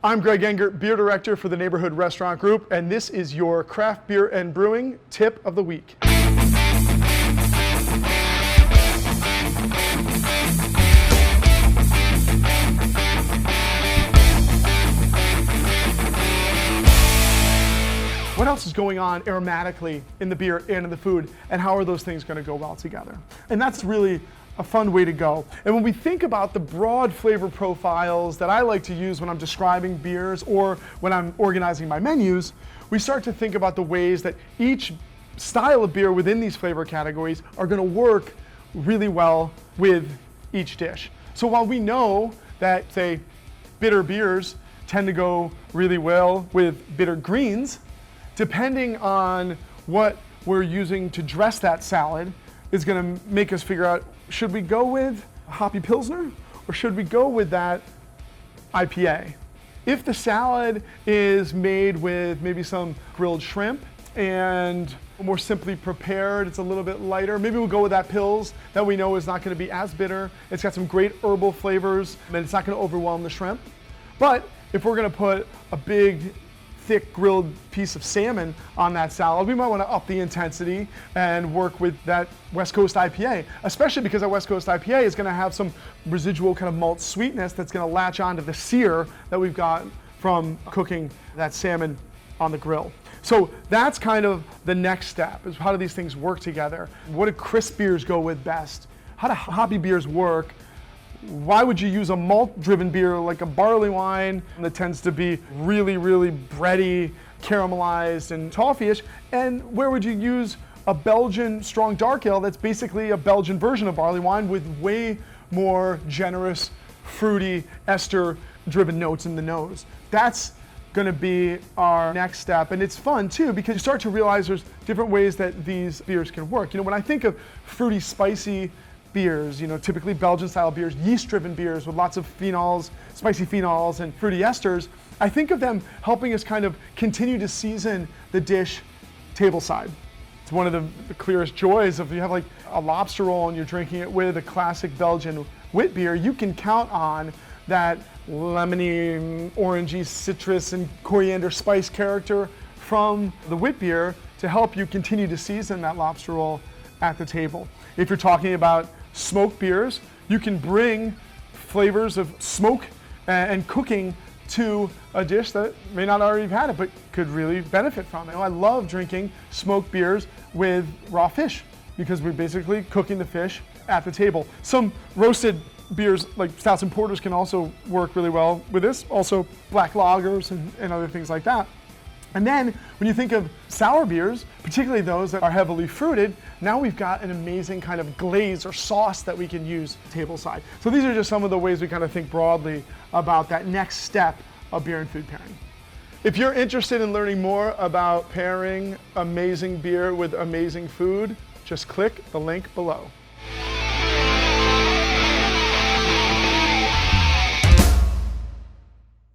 I'm Greg Engert, beer director for the Neighborhood Restaurant Group, and this is your craft beer and brewing tip of the week. What else is going on aromatically in the beer and in the food, and how are those things going to go well together? And that's really a fun way to go. And when we think about the broad flavor profiles that I like to use when I'm describing beers or when I'm organizing my menus, we start to think about the ways that each style of beer within these flavor categories are going to work really well with each dish. So while we know that, say, bitter beers tend to go really well with bitter greens, depending on what we're using to dress that salad is going to make us figure out, should we go with hoppy Pilsner or should we go with that IPA? If the salad is made with maybe some grilled shrimp and more simply prepared, it's a little bit lighter, maybe we'll go with that Pils that we know is not going to be as bitter. It's got some great herbal flavors and it's not going to overwhelm the shrimp. But if we're going to put a big thick grilled piece of salmon on that salad, we might want to up the intensity and work with that West Coast IPA, especially because that West Coast IPA is going to have some residual kind of malt sweetness that's going to latch onto the sear that we've got from cooking that salmon on the grill. So that's kind of the next step, is how do these things work together? What do crisp beers go with best? How do hoppy beers work? Why would you use a malt-driven beer like a barley wine that tends to be really, really bready, caramelized, and toffee-ish? And where would you use a Belgian strong dark ale that's basically a Belgian version of barley wine with way more generous, fruity, ester-driven notes in the nose? That's going to be our next step. And it's fun, too, because you start to realize there's different ways that these beers can work. You know, when I think of fruity, spicy beers, you know, typically Belgian style beers, yeast-driven beers with lots of phenols, spicy phenols and fruity esters, I think of them helping us kind of continue to season the dish tableside. It's one of the clearest joys of, you have like a lobster roll and you're drinking it with a classic Belgian wit beer, you can count on that lemony, orangey, citrus and coriander spice character from the wit beer to help you continue to season that lobster roll at the table. If you're talking about smoked beers, you can bring flavors of smoke and cooking to a dish that may not already have had it, but could really benefit from it. I love drinking smoked beers with raw fish because we're basically cooking the fish at the table. Some roasted beers like stouts and porters can also work really well with this. Also black lagers and other things like that. And then when you think of sour beers, particularly those that are heavily fruited, now we've got an amazing kind of glaze or sauce that we can use tableside. So these are just some of the ways we kind of think broadly about that next step of beer and food pairing. If you're interested in learning more about pairing amazing beer with amazing food, just click the link below.